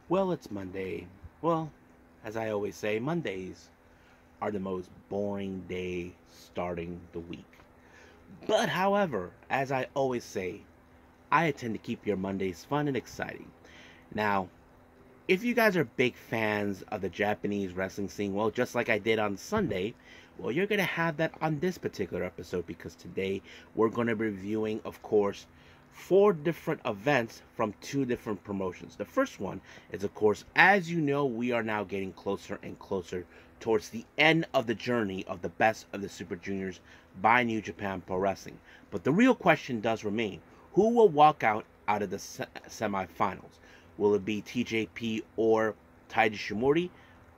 Well, it's Monday. Well, as I always say, Mondays are the most boring day starting the week. But, however, as I always say, I intend to keep your Mondays fun and exciting. Now, if you guys are big fans of the Japanese wrestling scene, well, just like I did on Sunday, well, you're going to have that on this particular episode because today we're going to be reviewing, of course, four different events from two different promotions. The first one is, of course, as you know, we are now getting closer and closer towards the end of the journey of the best of the Super Juniors by New Japan Pro Wrestling. But the real question does remain, who will walk out of the semifinals? Will it be TJP or Taiji Shimori?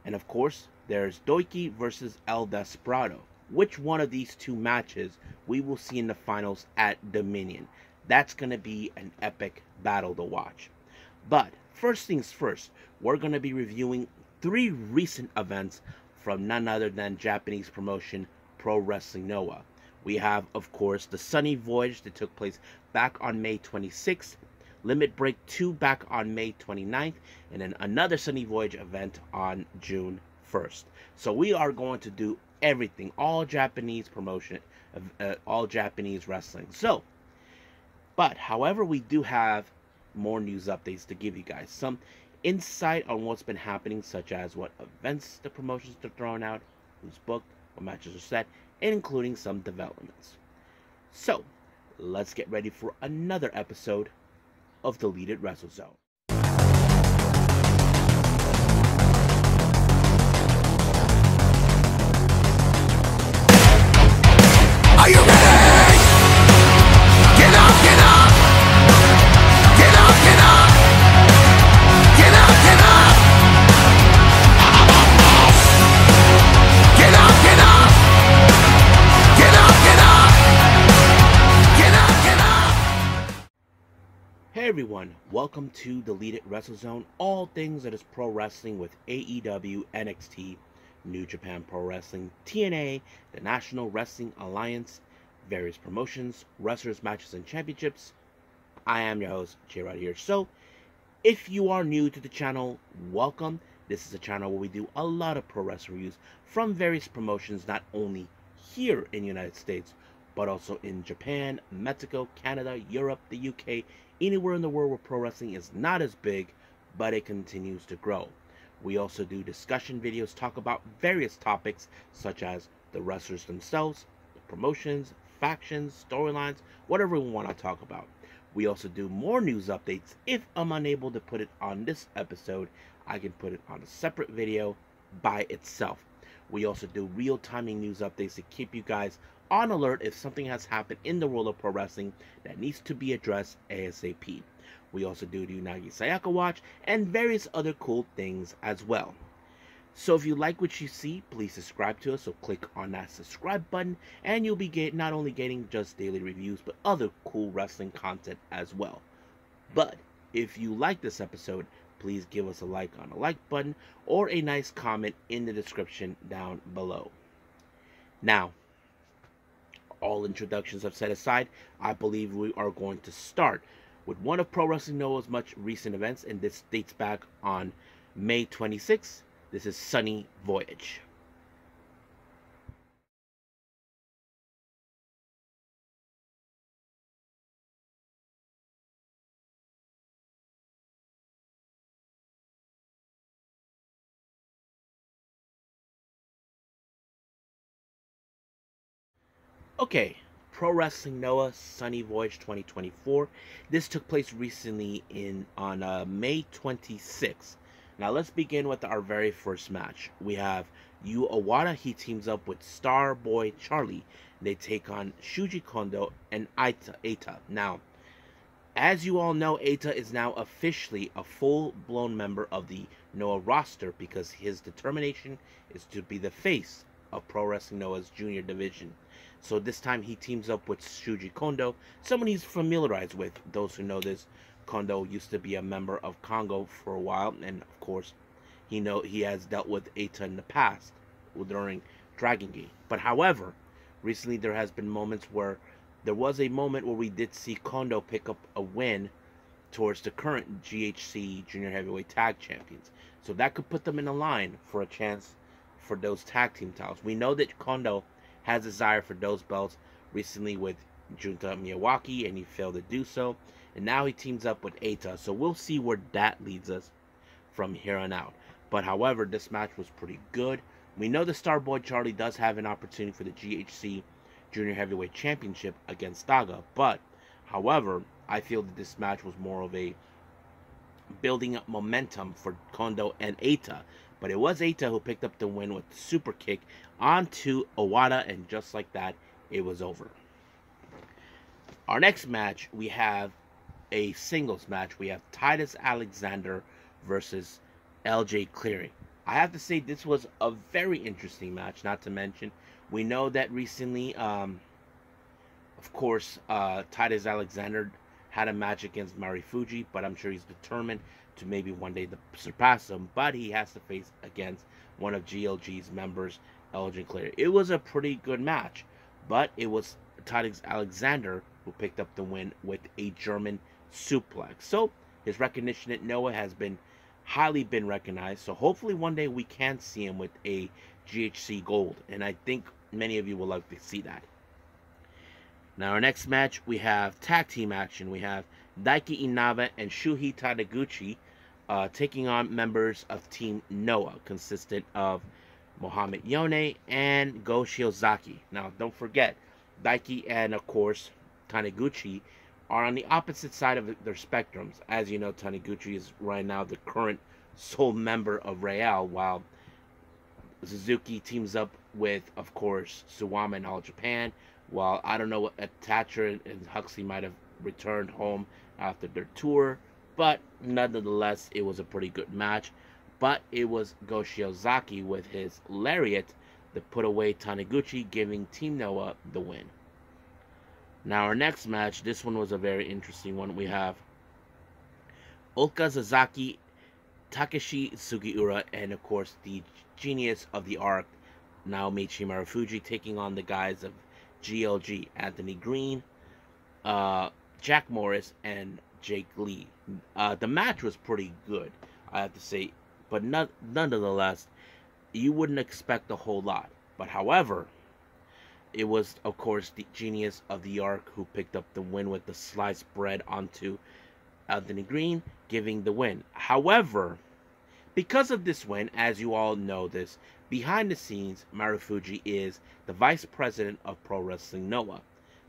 And of course, there's Doiki versus El Desperado. Which one of these two matches we will see in the finals at Dominion? That's going to be an epic battle to watch. But first things first, we're going to be reviewing three recent events from none other than Japanese promotion Pro Wrestling Noah. We have, of course, the Sunny Voyage that took place back on May 26th, Limit Break 2 back on May 29th, and then another Sunny Voyage event on June 1st. So we are going to do everything, all Japanese promotion, all Japanese wrestling. But however, we do have more news updates to give you guys. Some insight on what's been happening, such as what events the promotions are throwing out, who's booked, what matches are set, and including some developments. So, let's get ready for another episode of Deleted Wrestle Zone. Are you ready? Get up, get up! Get up, get up! Get up, get up! Get up, get up! Get up, get up! Get up, get up! Hey everyone, welcome to Deleted Wrestle Zone, all things that is pro wrestling with AEW, NXT, New Japan Pro Wrestling, TNA, the National Wrestling Alliance, various promotions, wrestlers, matches, and championships. I am your host, J-Rod here. So, if you are new to the channel, welcome. This is a channel where we do a lot of pro wrestling reviews from various promotions, not only here in the United States, but also in Japan, Mexico, Canada, Europe, the UK, anywhere in the world where pro wrestling is not as big, but it continues to grow. We also do discussion videos, talk about various topics such as the wrestlers themselves, the promotions, factions, storylines, whatever we want to talk about. We also do more news updates. If I'm unable to put it on this episode, I can put it on a separate video by itself. We also do real-timing news updates to keep you guys on alert if something has happened in the world of pro wrestling that needs to be addressed ASAP. We also do the Unagi Sayaka Watch and various other cool things as well. So if you like what you see, please subscribe to us. So click on that subscribe button and you'll be not only getting just daily reviews, but other cool wrestling content as well. But if you like this episode, please give us a like on the like button or a nice comment in the description down below. Now, all introductions I've set aside, I believe we are going to start with one of Pro Wrestling Noah's much recent events, and this dates back on May 26th. This is Sunny Voyage. Okay, Pro Wrestling Noah Sunny Voyage 2024. This took place recently on May 26th. Now let's begin with our very first match. We have Yu Owada. He teams up with Starboy Charlie. They take on Shuji Kondo and Eita. Now, as you all know, Eita is now officially a full-blown member of the Noah roster because his determination is to be the face of Pro Wrestling Noah's junior division. So this time he teams up with Shuji Kondo, someone he's familiarized with. Those who know this, Kondo used to be a member of Congo for a while, and of course, he has dealt with Eita in the past during Dragon Gate. But however, recently there was a moment where we did see Kondo pick up a win towards the current GHC Junior Heavyweight Tag Champions. So that could put them in a line for a chance for those tag team titles. We know that Kondo has desire for those belts recently with Junta Miyawaki, and he failed to do so. And now he teams up with Eita. So we'll see where that leads us from here on out. But however, this match was pretty good. We know the Starboy Charlie does have an opportunity for the GHC Junior Heavyweight Championship against Daga. But however, I feel that this match was more of a building up momentum for Kondo and Eita. But it was Eita who picked up the win with the super kick onto Owada, and just like that, it was over. Our next match, we have a singles match. We have Titus Alexander versus LJ Cleary. I have to say this was a very interesting match, not to mention, we know that recently, of course, Titus Alexander had a match against Marufuji, but I'm sure he's determined to maybe one day surpass him, but he has to face against one of GLG's members, LJ Cleary. It was a pretty good match, but it was Titus Alexander who picked up the win with a German suplex. So his recognition at Noah has been highly recognized. So hopefully one day we can see him with a GHC gold, and I think many of you will like to see that. Now our next match, we have tag team action. We have Daiki Inaba and Shuhei Taniguchi taking on members of Team Noah, consistent of Mohamed Yone and Go Shiozaki. Now don't forget, Daiki and of course Taniguchi are on the opposite side of their spectrums. As you know, Taniguchi is right now the current sole member of Real, while Suzuki teams up with, of course, Suwama and All Japan, while I don't know what Thatcher and Huxley might have returned home after their tour, but nonetheless, it was a pretty good match. But it was Go Shiozaki with his lariat that put away Taniguchi, giving Team Noah the win. Now our next match, this one was a very interesting one. We have Oka Sasaki, Takeshi Sugiura, and of course the genius of the Arc, Naomichi Marufuji, taking on the guys of GLG, Anthony Green, Jack Morris, and Jake Lee. The match was pretty good, I have to say, but nonetheless, you wouldn't expect a whole lot. But however, it was, of course, the genius of the Arc who picked up the win with the sliced bread onto Anthony Green, giving the win. However, because of this win, as you all know this, behind the scenes, Marufuji is the vice president of Pro Wrestling Noah.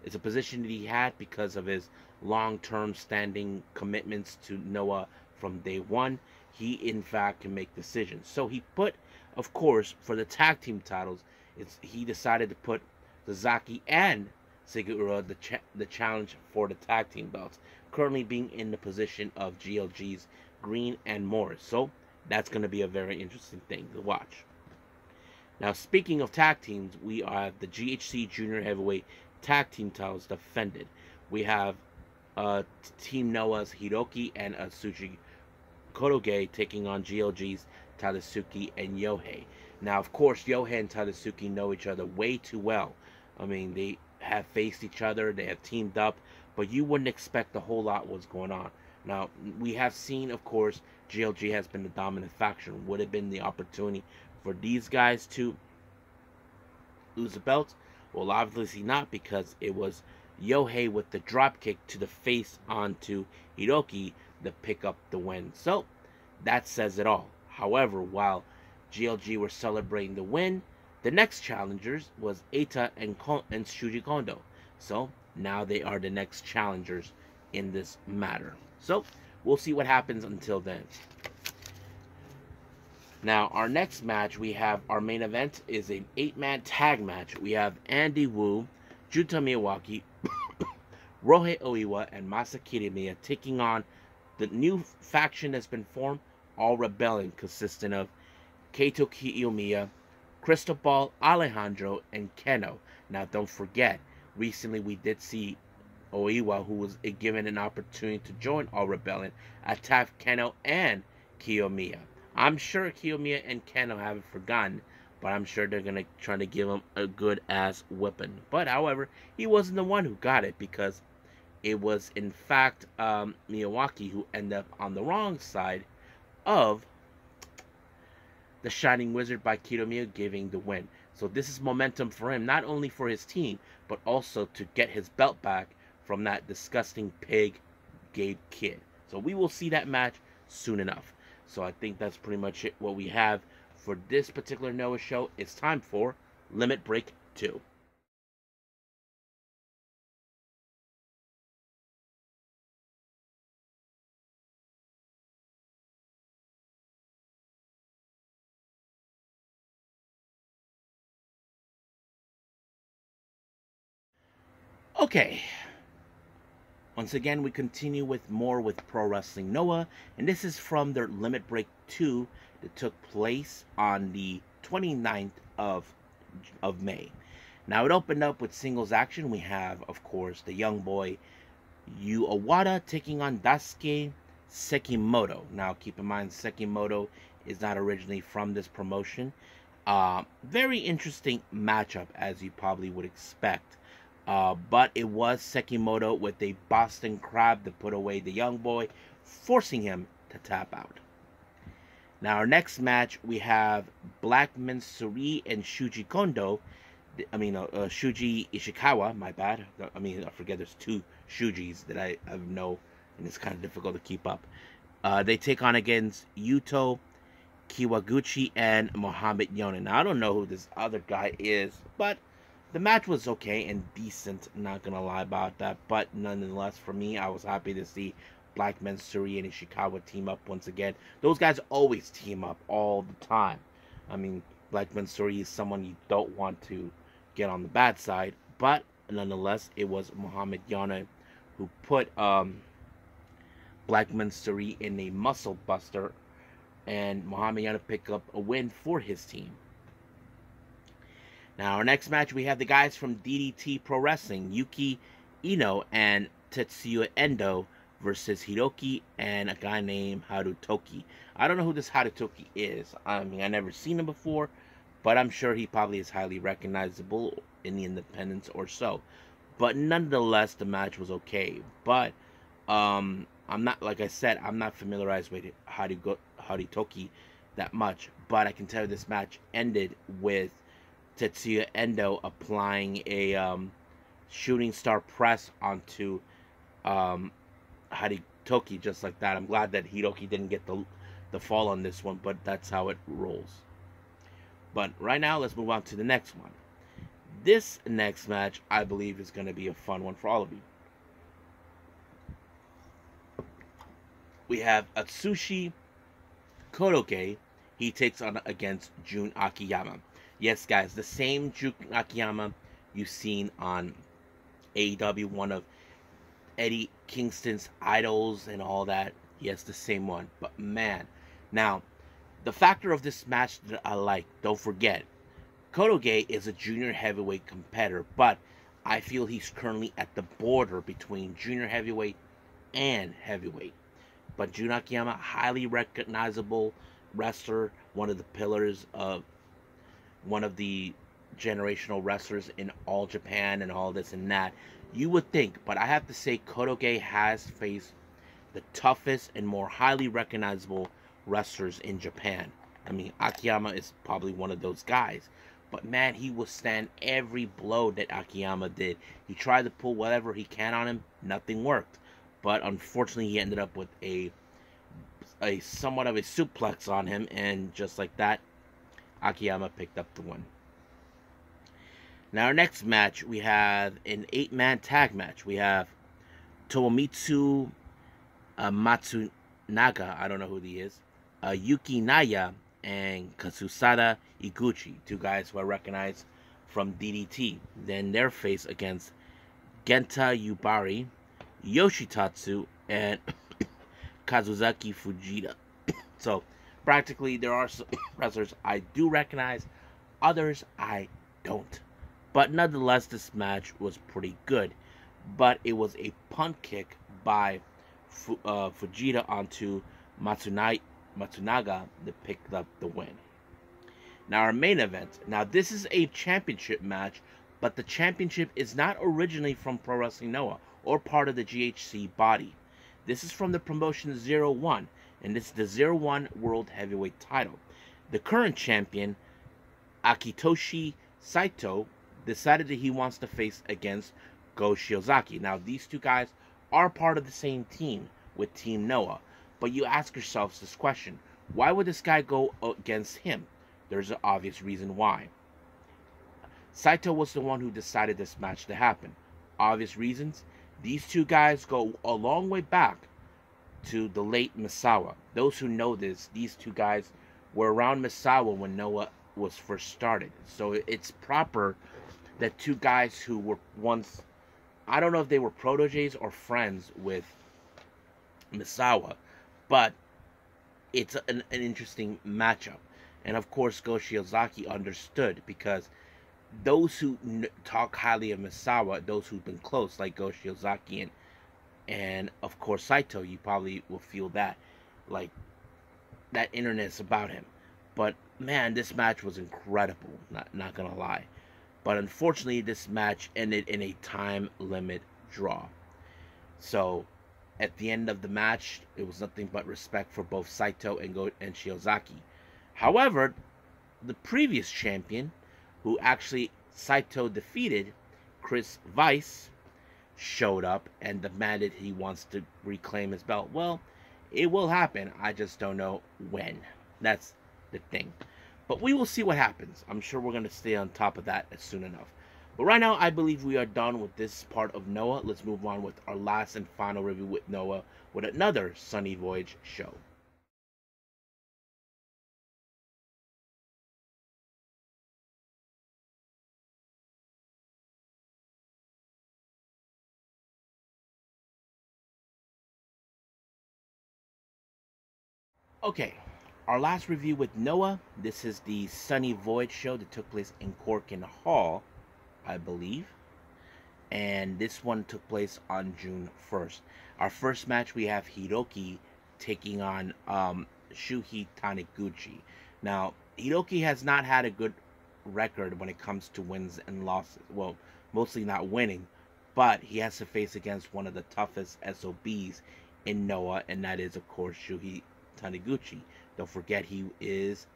It's a position that he had because of his long-term standing commitments to Noah from day one. He, in fact, can make decisions. So he put, of course, for the tag team titles, he decided to put Sasaki and Sugiura the challenge for the tag team belts, currently being in the position of GLG's Green and Morris. So that's going to be a very interesting thing to watch. Now, speaking of tag teams, we have the GHC Junior Heavyweight Tag Team titles defended. We have Team Noah's Hiroki and Atsushi Kotoge taking on GLG's Tadasuke and Yohei. Now, of course, Yohei and Tadasuke know each other way too well. I mean, they have faced each other, they have teamed up, but you wouldn't expect a whole lot was going on. Now, we have seen, of course, GLG has been the dominant faction. Would it have been the opportunity for these guys to lose the belts? Well, obviously not, because it was Yohei with the dropkick to the face onto Hiroki to pick up the win. So, that says it all. However, while GLG were celebrating the win, the next challengers was Eita and Shuji Kondo. So, now they are the next challengers in this matter. So, we'll see what happens until then. Now, our next match, we have our main event is an 8-man tag match. We have Andy Wu, Junta Miyawaki, Rohei Oiwa, and Masa Kitamiya taking on the new faction that's been formed, All Rebellion, consisting of Kaito Kiyomiya, Cristobal, Alejandro, and Keno. Now, don't forget, recently we did see Oiwa, who was given an opportunity to join All Rebellion, attack Keno and Kiyomiya. I'm sure Kiyomiya and Keno haven't forgotten, but I'm sure they're going to try to give him a good-ass whipping. But, however, he wasn't the one who got it, because It was, in fact, Miyawaki who ended up on the wrong side of the Shining Wizard by Kiyomiya giving the win. So this is momentum for him, not only for his team, but also to get his belt back from that disgusting pig Gabe Kidd. So we will see that match soon enough. So I think that's pretty much it, what we have for this particular Noah show. It's time for Limit Break 2. Okay, once again, we continue with more with Pro Wrestling Noah, and this is from their Limit Break 2 that took place on the 29th of May. Now, it opened up with singles action. We have, of course, the young boy Yu Owada taking on Daisuke Sekimoto. Now, keep in mind, Sekimoto is not originally from this promotion. Very interesting matchup, as you probably would expect. But it was Sekimoto with a Boston Crab to put away the young boy, forcing him to tap out. Now, our next match, we have Black Mansuri and Shuji Kondo. Shuji Ishikawa, my bad. I forget there's two Shujis that I know, and it's kind of difficult to keep up. They take on against Yuto Kiwaguchi and Mohamed Yonen. Now, I don't know who this other guy is, but the match was okay and decent, not gonna lie about that. But nonetheless, for me, I was happy to see Black Mansuri and Ishikawa team up once again. Those guys always team up all the time. I mean, Black Mansuri is someone you don't want to get on the bad side, but nonetheless, it was Mohamed Yonen who put Black Mansuri in a muscle buster, and Mohamed Yonen picked up a win for his team. Now, our next match, we have the guys from DDT Pro Wrestling, Yuki Ino and Tetsuya Endo versus Hiroki and a guy named Harutoki. I don't know who this Harutoki is. I mean, I've never seen him before, but I'm sure he probably is highly recognizable in the independents or so. But nonetheless, the match was okay. But I'm not, like I said, I'm not familiarized with Harutoki that much. But I can tell you this match ended with Tetsuya Endo applying a shooting star press onto Harutoki just like that. I'm glad that Hiroki didn't get the fall on this one, but that's how it rolls. But right now, let's move on to the next one. This next match, I believe, is going to be a fun one for all of you. We have Atsushi Kodoke. He takes on against Jun Akiyama. Yes, guys, the same Jun Akiyama you've seen on AEW, one of Eddie Kingston's idols and all that. Yes, the same one. But man, now, the factor of this match that I like, don't forget, Kodoge is a junior heavyweight competitor, but I feel he's currently at the border between junior heavyweight and heavyweight. But Jun Akiyama, highly recognizable wrestler, one of the pillars of one of the generational wrestlers in all Japan and all this and that. You would think, but I have to say Kodoge has faced the toughest and more highly recognizable wrestlers in Japan. I mean, Akiyama is probably one of those guys. But man, he withstand every blow that Akiyama did. He tried to pull whatever he can on him. Nothing worked. But unfortunately, he ended up with a somewhat of a suplex on him. And just like that, Akiyama picked up the win. Now, our next match, we have an 8-man tag match. We have Tomomitsu Matsunaga, I don't know who he is, Yuki Naya, and Kasusada Iguchi, two guys who I recognize from DDT. Then their face against Genta Yubari, Yoshitatsu, and Kazuzaki Fujita. So, practically, there are some wrestlers I do recognize, others I don't. But nonetheless, this match was pretty good. But it was a punt kick by Fujita onto Matsunaga that picked up the win. Now, our main event. Now, this is a championship match, but the championship is not originally from Pro Wrestling Noah. or part of the GHC body. This is from the promotion 01, and this is the 01 World Heavyweight title. The current champion, Akitoshi Saito, decided that he wants to face against Go Shiozaki. Now, these two guys are part of the same team with Team Noah, but you ask yourselves this question: why would this guy go against him? There's an obvious reason why. Saito was the one who decided this match to happen. Obvious reasons: these two guys go a long way back to the late Misawa. Those who know this, these two guys were around Misawa when Noah was first started. So it's proper that two guys who were once, I don't know if they were proteges or friends with Misawa, but it's an interesting matchup. And of course, Go Shiozaki understood, because those who talk highly of Misawa, those who've been close, like Go Shiozaki and of course Saito, you probably will feel that, like, that interness about him. But man, this match was incredible, not gonna lie. But unfortunately, this match ended in a time limit draw. So at the end of the match, it was nothing but respect for both Saito and Shiozaki. However, the previous champion, who actually Saito defeated, Chris Weiss, showed up and demanded he wants to reclaim his belt. Well, it will happen. I just don't know when. That's the thing. But we will see what happens. I'm sure we're going to stay on top of that as soon enough. But right now, I believe we are done with this part of Noah. Let's move on with our last and final review with Noah, with another Sunny Voyage show. Okay, our last review with Noah. This is the Sunny Voyage show that took place in Corkin Hall, I believe. And this one took place on June 1st. Our first match, we have Hiroki taking on Shuhei Taniguchi. Now, Hiroki has not had a good record when it comes to wins and losses. Well, mostly not winning, but he has to face against one of the toughest SOBs in Noah, and that is, of course, Shuhei Taniguchi. Don't forget, he is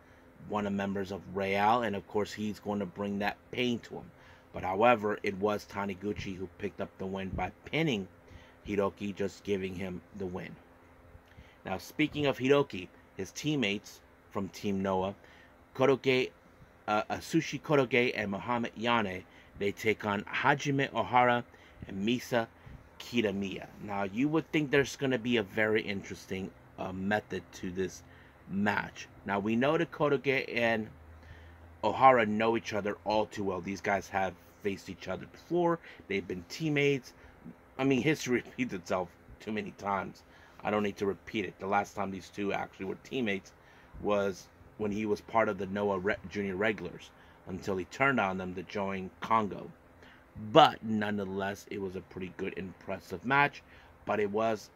one of the members of Real, and of course he's going to bring that pain to him. But however, it was Taniguchi who picked up the win by pinning Hiroki, just giving him the win. Now, speaking of Hiroki, his teammates from Team Noah, Asushi Koroge and Muhammad Yane, they take on Hajime Ohara and Misa Kitamiya. Now, you would think there's going to be a very interesting method to this match. Now, we know that Koroge and Ohara know each other all too well. These guys have faced each other before. They've been teammates. I mean, history repeats itself too many times. I don't need to repeat it. The last time these two actually were teammates was when he was part of the Noah Junior Regulars, until he turned on them to join Congo. But nonetheless, it was a pretty good, impressive match. But it was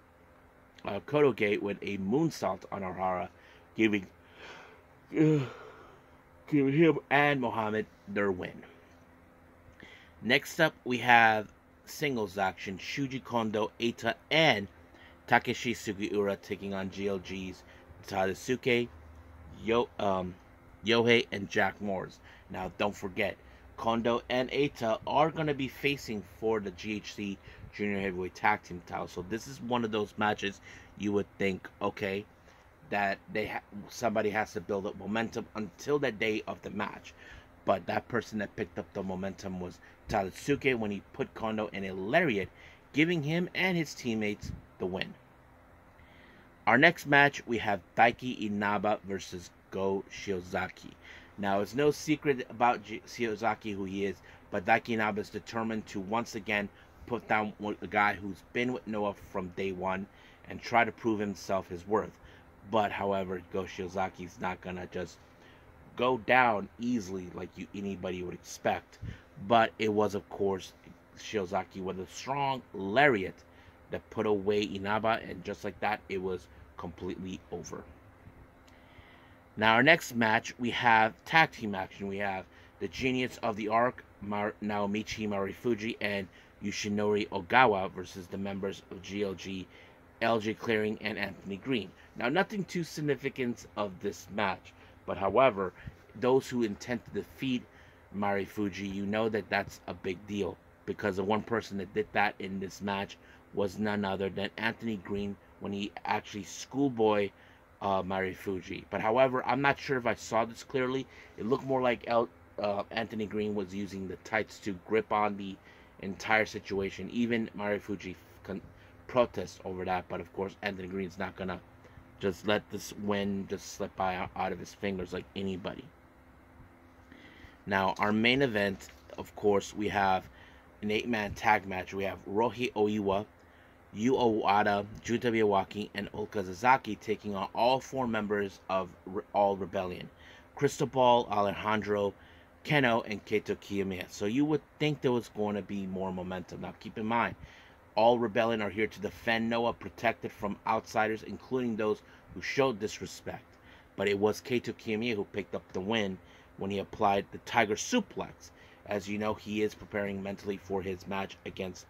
Koroge with a moonsault on Ohara, giving him and Muhammad their win. Next up, we have singles action. Shuji Kondo, Eita, and Takeshi Sugiura taking on GLG's Tadasuke, Yohei, and Jack Morris. Now, don't forget, Kondo and Eita are going to be facing for the GHC Junior Heavyweight Tag Team title. So this is one of those matches you would think, okay, that somebody has to build up momentum until the day of the match. But that person that picked up the momentum was Tadasuke when he put Kondo in a lariat, giving him and his teammates the win. Our next match, we have Daiki Inaba versus Go Shiozaki. Now, it's no secret about Shiozaki who he is, but Daiki Inaba is determined to once again put down a guy who's been with Noah from day one and try to prove himself his worth. But however, Go Shiozaki's not gonna just go down easily like anybody would expect. But it was, of course, Shiozaki with a strong lariat that put away Inaba, and just like that, it was completely over. Now, our next match, we have tag team action. We have the Genius of the Arc, Naomichi Marufuji, and Yoshinori Ogawa versus the members of GLG, LJ Clearing, and Anthony Green. Now, nothing too significant of this match, but however, those who intend to defeat Marufuji, you know that that's a big deal, because the one person that did that in this match was none other than Anthony Green when he actually schoolboy Marufuji. But however, I'm not sure if I saw this clearly. It looked more like Anthony Green was using the tights to grip on the entire situation. Even Marufuji protest over that, but of course Anthony Green's not gonna just let this win just slip by out of his fingers like anybody. Now, our main event, of course, we have an 8-man tag match. We have Rohi Oiwa, Yu Owada, Junta Miyawaki, and Oka Zazaki taking on all 4 members of All Rebellion: Cristobal, Alejandro, Keno, and Keito Kiyomiya. So you would think there was going to be more momentum. Now, keep in mind, All Rebellion are here to defend Noah, protected from outsiders, including those who showed disrespect. But it was Keito Kiyomiya who picked up the win when he applied the Tiger Suplex. As you know, he is preparing mentally for his match against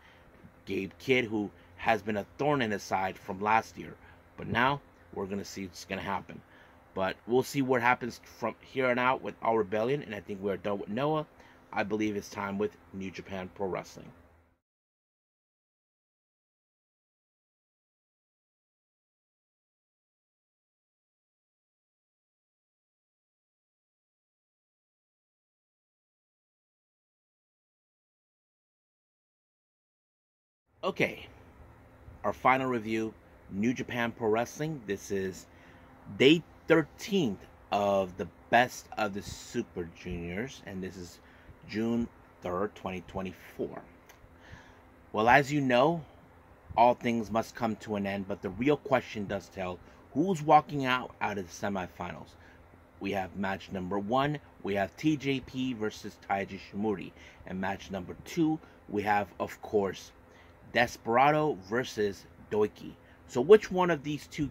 Gabe Kidd, who has been a thorn in his side from last year. But now, we're going to see what's going to happen. But we'll see what happens from here on out with All Rebellion, and I think we're done with Noah. I believe it's time with New Japan Pro Wrestling. Okay, our final review, New Japan Pro Wrestling. This is day 13th of the Best of the Super Juniors, and this is June 3rd, 2024. Well, as you know, all things must come to an end, but the real question does tell, who's walking out of the semifinals? We have match number 1, we have TJP versus Taiji Shimori, and match number 2, we have, of course, Desperado versus Doiki. So which one of these two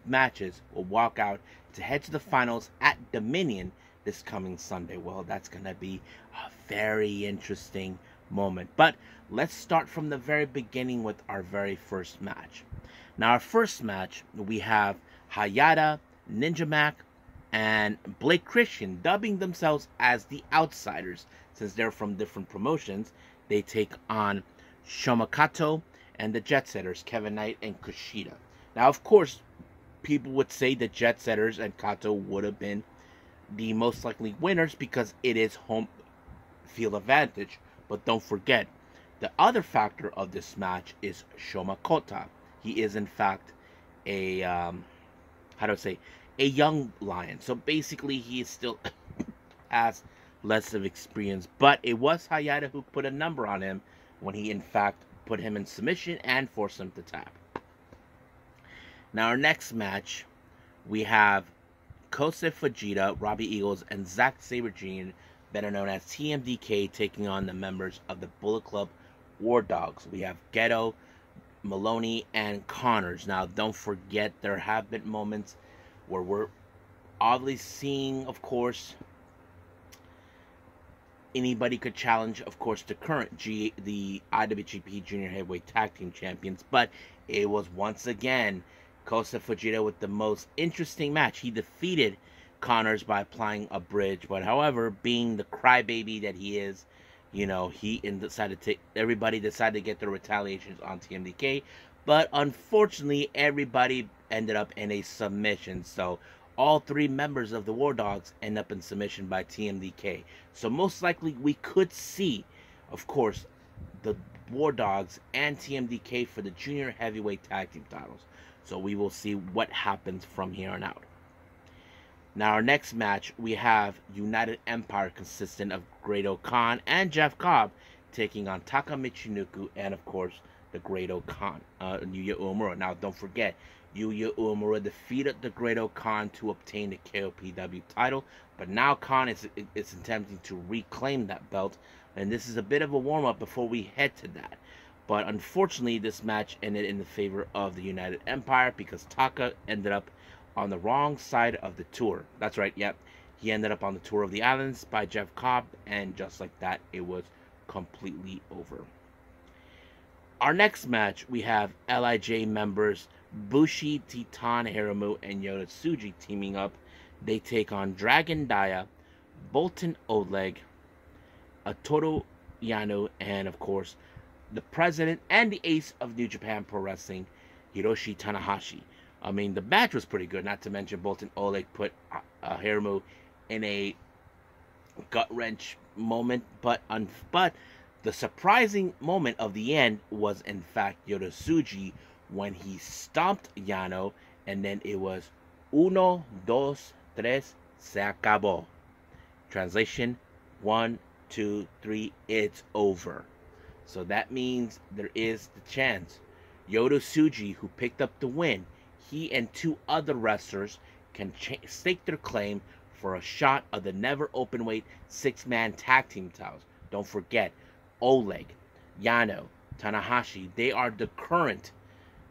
matches will walk out to head to the finals at Dominion this coming Sunday? Well, that's going to be a very interesting moment. But let's start from the very beginning with our very first match. Now, our first match, we have Hayata, Ninja Mac, and Blake Christian dubbing themselves as the Outsiders. Since they're from different promotions, they take on Shomakato and the Jet Setters, Kevin Knight and Kushida. Now, of course, people would say the Jet Setters and Kato would have been the most likely winners because it is home field advantage. But don't forget, the other factor of this match is Shomakota. He is, in fact, a, a young lion. So basically, he still has less of experience. But it was Hayata who put a number on him when he, in fact, put him in submission and forced him to tap. Now, our next match, we have Kosei Fujita, Robbie Eagles, and Zack Sabre Jr., better known as TMDK, taking on the members of the Bullet Club War Dogs. We have Geto, Maloney, and Connors. Now, don't forget, there have been moments where we're obviously seeing, of course, anybody could challenge, of course, the current the IWGP Junior Heavyweight Tag Team Champions, but it was once again Kosei Fujita with the most interesting match. He defeated Connors by applying a bridge, but however, being the crybaby that he is, you know, everybody decided to get their retaliations on TMDK, but unfortunately, everybody ended up in a submission. So all 3 members of the War Dogs end up in submission by TMDK. So most likely we could see, of course, the War Dogs and TMDK for the Junior Heavyweight Tag Team titles. So we will see what happens from here on out. Now, our next match, we have United Empire consisting of Great-O-Khan and Jeff Cobb taking on Taka Michinoku and, of course, the Great-O-Khan, Yuya Uemura. Now, don't forget, Yuya Uemura defeated the Great-O-Khan to obtain the KOPW title, but now Khan is attempting to reclaim that belt, and this is a bit of a warm-up before we head to that. But unfortunately, this match ended in the favor of the United Empire because Taka ended up on the wrong side of the tour. That's right, yep. He ended up on the Tour of the Islands by Jeff Cobb, and just like that, it was completely over. Our next match, we have LIJ members Bushi, Titan Hiramu, and Yota Tsuji teaming up. They take on Dragon Dia, Bolton Oleg, Toru Yano, and of course, the president and the ace of New Japan Pro Wrestling, Hiroshi Tanahashi. I mean, the match was pretty good, not to mention Bolton Oleg put Hiramu in a gut-wrench moment, but the surprising moment of the end was, in fact, Yota Tsuji when he stomped Yano, and then it was uno, dos, tres, se acabó. Translation, 1, 2, 3, it's over. So that means there is the chance. Yota Tsuji, who picked up the win, he and 2 other wrestlers can stake their claim for a shot of the never openweight 6-man tag team titles. Don't forget, Oleg, Yano, Tanahashi, they are the current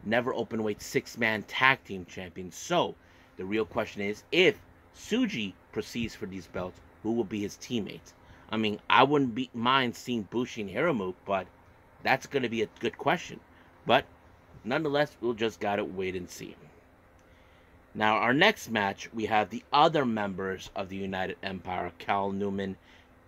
never openweight 6-man tag team champions. So the real question is, if Tsuji proceeds for these belts, who will be his teammates? I mean, I wouldn't mind seeing Bushi and Hiramu, but that's going to be a good question. But nonetheless, we'll just gotta wait and see. Now, our next match, we have the other members of the United Empire, Cal Newman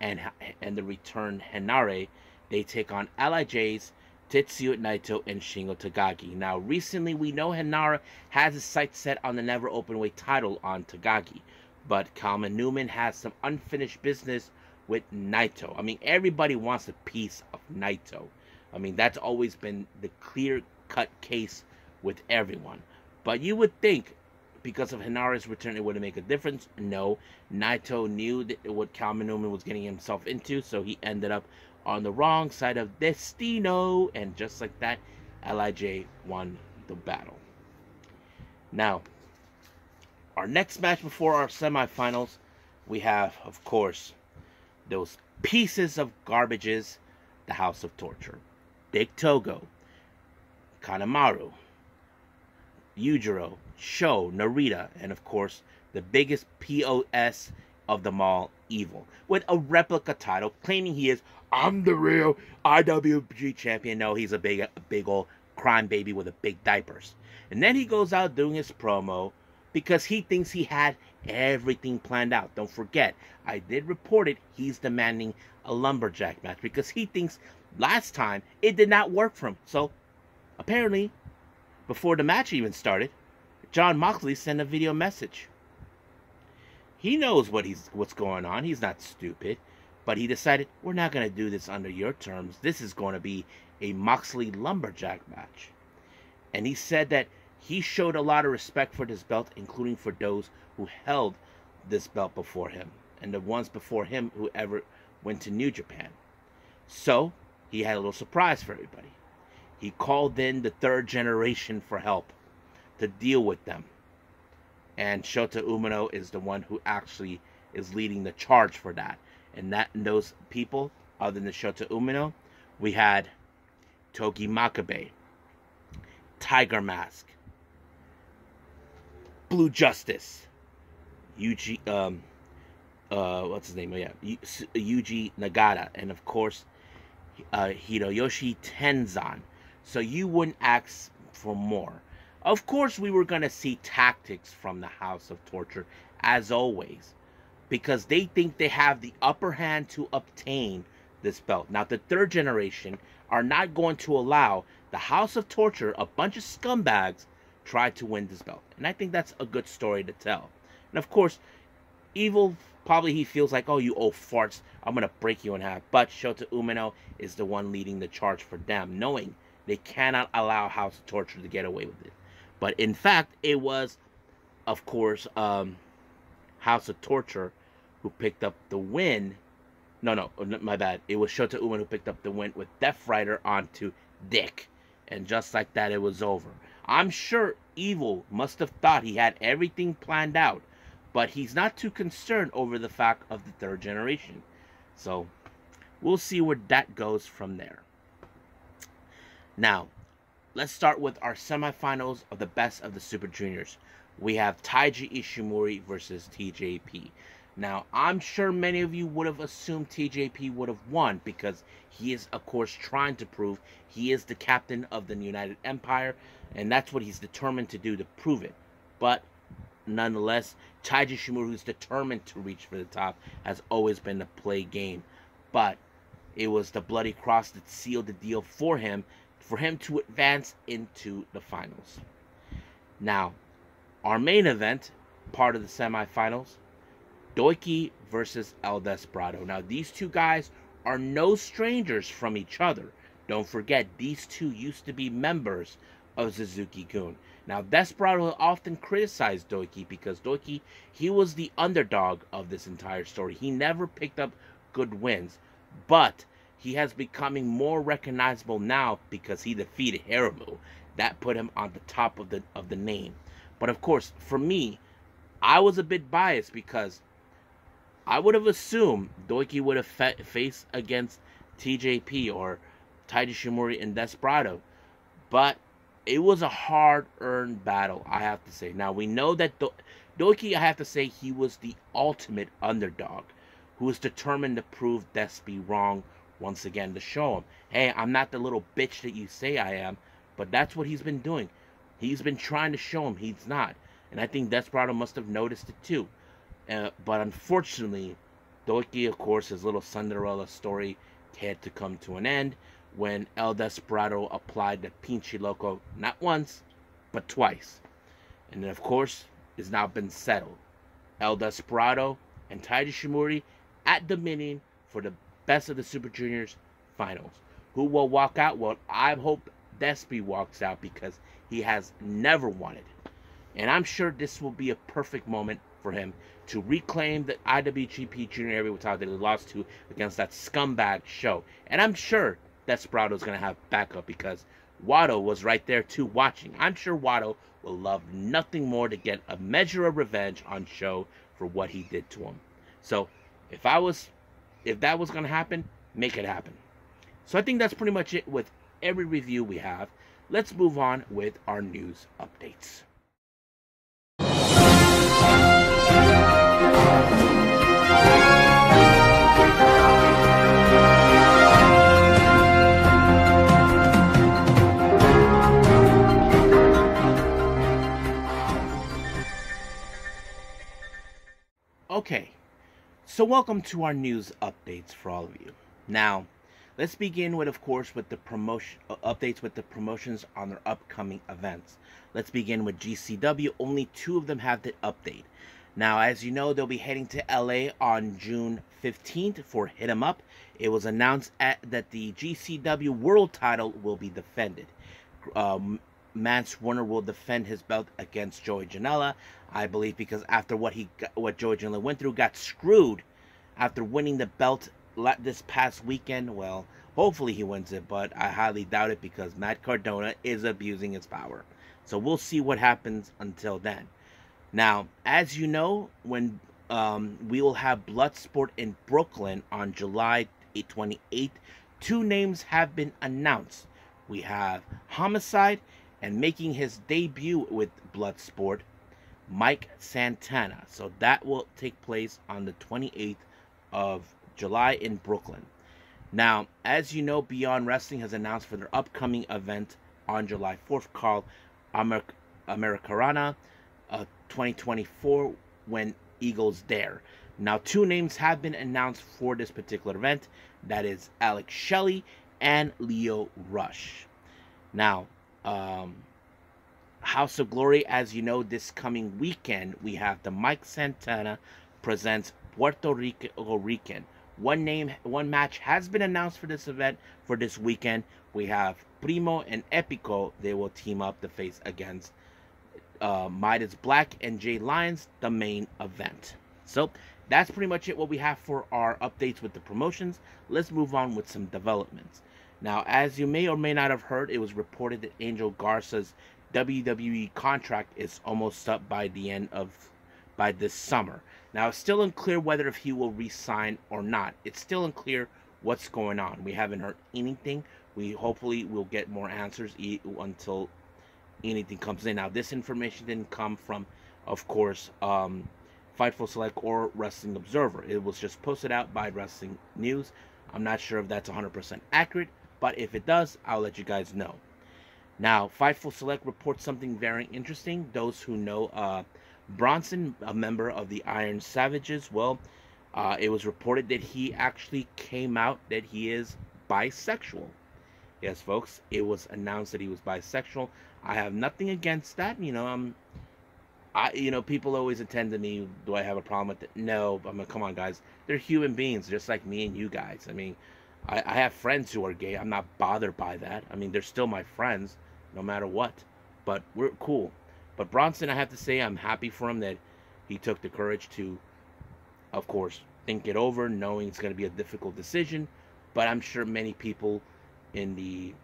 and the return Henare. They take on LIJ's Tetsuya Naito and Shingo Takagi. Now, recently, we know Henare has his sights set on the never openweight title on Takagi, but Calman Newman has some unfinished business with Naito. I mean, everybody wants a piece of Naito. I mean, that's always been the clear-cut case with everyone. But you would think, because of Henare's return, it wouldn't make a difference. No, Naito knew what Calman Newman was getting himself into, so he ended up on the wrong side of Destino, and just like that, LIJ won the battle. Now, our next match before our semifinals, we have, of course, those pieces of garbages, the House of Torture. Big Togo, Kanemaru, Yujiro, Sho, Narita, and of course, the biggest POS of them all, Evil, with a replica title, claiming he is, I'm the real IWG champion. No, he's a big old crime baby with a big diapers. And then he goes out doing his promo because he thinks he had everything planned out. Don't forget, I did report it, he's demanding a lumberjack match because he thinks last time it did not work for him. So, apparently, before the match even started, Jon Moxley sent a video message. He knows what's going on. He's not stupid. But he decided, we're not going to do this under your terms. This is going to be a Moxley lumberjack match. And he said that he showed a lot of respect for this belt, including for those who held this belt before him, and the ones before him who ever went to New Japan. So, he had a little surprise for everybody. He called in the 3rd generation for help to deal with them. And Shota Umino is the one who actually is leading the charge for that. And those people, other than Shota Umino, we had Togi Makabe, Tiger Mask, Blue Justice, Yuji, what's his name? Yeah, Yuji Nagata, and of course, Hiroyoshi Tenzan. So you wouldn't ask for more. Of course, we were going to see tactics from the House of Torture, as always, because they think they have the upper hand to obtain this belt. Now, the 3rd generation are not going to allow the House of Torture, a bunch of scumbags, try to win this belt. And I think that's a good story to tell. And of course, Evil, probably he feels like, oh, you old farts, I'm going to break you in half. But Shota Umino is the one leading the charge for them, knowing they cannot allow House of Torture to get away with it. But in fact, it was, of course, House of Torture who picked up the win. No, my bad. It was Shota Umino who picked up the win with Death Rider onto Dick. And just like that, it was over. I'm sure Evil must have thought he had everything planned out, but he's not too concerned over the fact of the 3rd generation. So, we'll see where that goes from there. Now, let's start with our semifinals of the Best of the Super Juniors. We have Taiji Ishimori versus TJP. Now, I'm sure many of you would have assumed TJP would have won because he is, of course, trying to prove he is the captain of the United Empire, and that's what he's determined to do to prove it. But nonetheless, Taiji Shimura, who's determined to reach for the top, has always been the play game. But it was the Bloody Cross that sealed the deal for him to advance into the finals. Now, our main event, part of the semifinals, Doiki versus El Desperado. Now, these two guys are no strangers from each other. Don't forget, these two used to be members of Suzuki-gun. Now, Desperado often criticized Doiki because Doiki, he was the underdog of this entire story. He never picked up good wins, but he has becoming more recognizable now because he defeated Hiromu. That put him on the top of the name. But of course, for me, I was a bit biased because I would have assumed Doiki would have faced against TJP or Taiji Shimura and Desperado. But it was a hard-earned battle, I have to say. Now, we know that Doiki, I have to say, he was the ultimate underdog who was determined to prove Despi wrong once again, to show him, hey, I'm not the little bitch that you say I am. But that's what he's been doing. He's been trying to show him he's not. And I think Desperado must have noticed it too. But unfortunately, Doiki, of course, his little Cinderella story had to come to an end when El Desperado applied the Pinchy Loco not once, but twice. And then, of course, it's now been settled. El Desperado and Taiji Shimura at Dominion for the Best of the Super Juniors finals. Who will walk out? Well, I hope Despi walks out because he has never won it. And I'm sure this will be a perfect moment for him to reclaim the IWGP Junior Heavyweight title that he lost to against that scumbag Show. And I'm sure Desperado's going to have backup because Wado was right there too watching. I'm sure Wado will love nothing more to get a measure of revenge on Show for what he did to him. So if that was going to happen, make it happen. So I think that's pretty much it with every review we have. Let's move on with our news updates. Okay, so welcome to our news updates for all of you. Now, let's begin with, of course, with the updates with the promotions on their upcoming events. Let's begin with GCW. Only 2 of them have the update. Now, as you know, they'll be heading to LA on June 15th for Hit 'em Up. It was announced that the GCW World title will be defended. Mance Warner will defend his belt against Joey Janela, I believe, because after what Joey Janela went through, got screwed after winning the belt this past weekend. Well, hopefully he wins it, but I highly doubt it because Matt Cardona is abusing his power. So we'll see what happens until then. Now, as you know, when we will have Bloodsport in Brooklyn on July 28th, 2 names have been announced. We have Homicide, and making his debut with Bloodsport, Mike Santana. So that will take place on the 28th of July in Brooklyn. Now, as you know, Beyond Wrestling has announced for their upcoming event on July 4th called Americarana 2024 when Eagles Dare. Now, 2 names have been announced for this particular event. That is Alex Shelley and Leo Rush. Now, House of Glory, as you know, this coming weekend, we have the Mike Santana presents Puerto Rican. One match has been announced for this event for this weekend. We have Primo and Epico. They will team up to face against Midas Black and Jay Lyons, the main event. So that's pretty much it, what we have for our updates with the promotions. Let's move on with some developments. Now, as you may or may not have heard, it was reported that Angel Garza's WWE contract is almost up by this summer. Now, it's still unclear whether if he will re-sign or not. It's still unclear what's going on. We haven't heard anything. We hopefully will get more answers until anything comes in. Now, this information didn't come from, of course, Fightful Select or Wrestling Observer. It was just posted out by Wrestling News. I'm not sure if that's 100% accurate, but if it does, I'll let you guys know. Now, Fightful Select reports something very interesting. Those who know Bronson, a member of the Iron Savages, well, it was reported that he actually came out that he is bisexual. Yes, folks, it was announced that he was bisexual. I have nothing against that. People always attend to me. Do I have a problem with it? No. I mean, come on, guys. They're human beings, just like me and you guys. I mean, I have friends who are gay. I'm not bothered by that. I mean, they're still my friends, no matter what. But we're cool. But Bronson, I have to say, I'm happy for him that he took the courage to, of course, think it over, knowing it's going to be a difficult decision. But I'm sure many people in the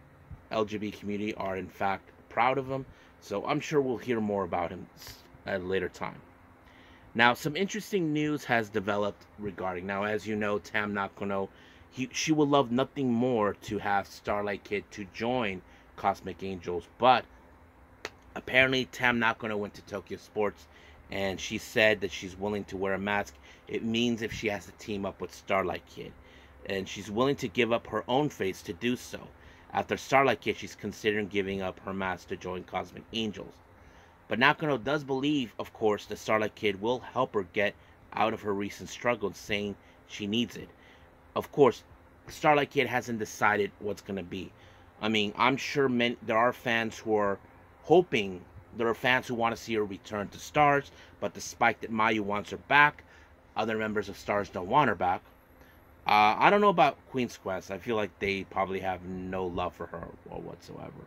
LGBT community are, in fact, proud of him. So I'm sure we'll hear more about him at a later time. Now, some interesting news has developed regarding, now, as you know, Tam Nakano, she would love nothing more to have Starlight Kid to join Cosmic Angels, but apparently Tam Nakano went to Tokyo Sports and she said that she's willing to wear a mask. It means if she has to team up with Starlight Kid, and she's willing to give up her own face to do so. After Starlight Kid, she's considering giving up her mask to join Cosmic Angels. But Nakano does believe, of course, that Starlight Kid will help her get out of her recent struggles, saying she needs it. Of course, Starlight Kid hasn't decided what's going to be. I mean, I'm sure there are fans who are hoping, there are fans who want to see her return to Stars, but despite that Mayu wants her back, other members of Stars don't want her back. I don't know about Queen's Quest. I feel like they probably have no love for her or whatsoever.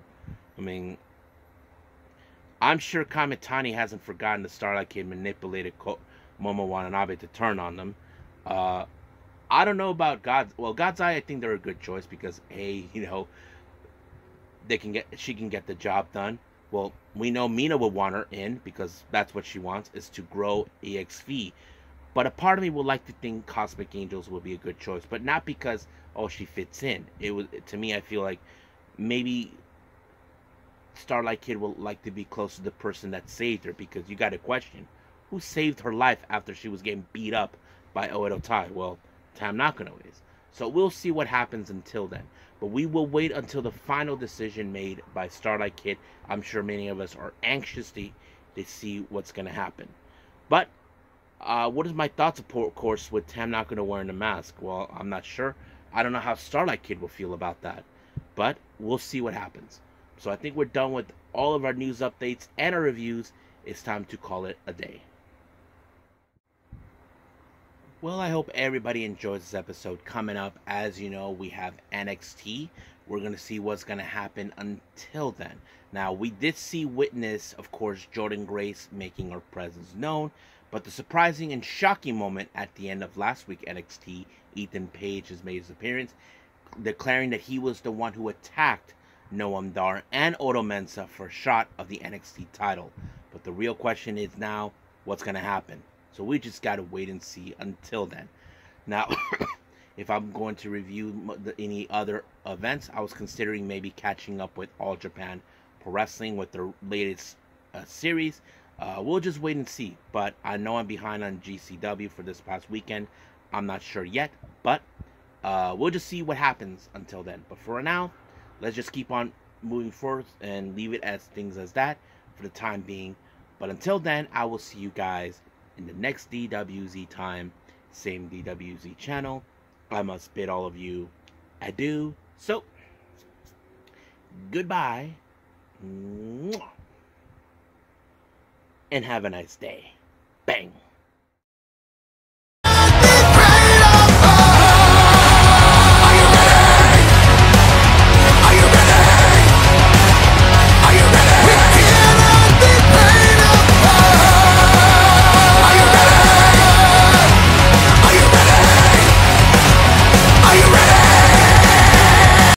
I mean, I'm sure Kamitani hasn't forgotten the Starlight Kid manipulated Momo Watanabe to turn on them. I don't know about God's Eye. I think they're a good choice because she can get the job done. Well, we know Mina would want her in because that's what she wants, is to grow EXV. But a part of me would like to think Cosmic Angels would be a good choice, but not because she fits in. To me, I feel like maybe Starlight Kid will like to be close to the person that saved her, because you got to question who saved her life after she was getting beat up by Oedo Tai. Well, Tam Nakano is. So we'll see what happens until then. But we will wait until the final decision made by Starlight Kid. I'm sure many of us are anxious to see what's going to happen. But what is my thoughts, of course, with Tam Nakano wearing a mask? Well, I'm not sure. I don't know how Starlight Kid will feel about that. But we'll see what happens. So I think we're done with all of our news updates and our reviews. It's time to call it a day. Well, I hope everybody enjoys this episode. Coming up, as you know, we have NXT. We're going to see what's going to happen until then. Now, we did witness, of course, Jordynne Grace making her presence known. But the surprising and shocking moment at the end of last week NXT, Ethan Page has made his appearance, declaring that he was the one who attacked Noam Dar and Odo Mensah for a shot of the NXT title. But the real question is now, what's going to happen? So we just got to wait and see until then. Now, if I'm going to review any other events, I was considering maybe catching up with All Japan Pro Wrestling with their latest series. We'll just wait and see. But I know I'm behind on GCW for this past weekend. I'm not sure yet. But we'll just see what happens until then. But for now, let's just keep on moving forward and leave it as things as that for the time being. But until then, I will see you guys in the next DWZ time, same DWZ channel. I must bid all of you adieu. So, goodbye. And have a nice day. Bang.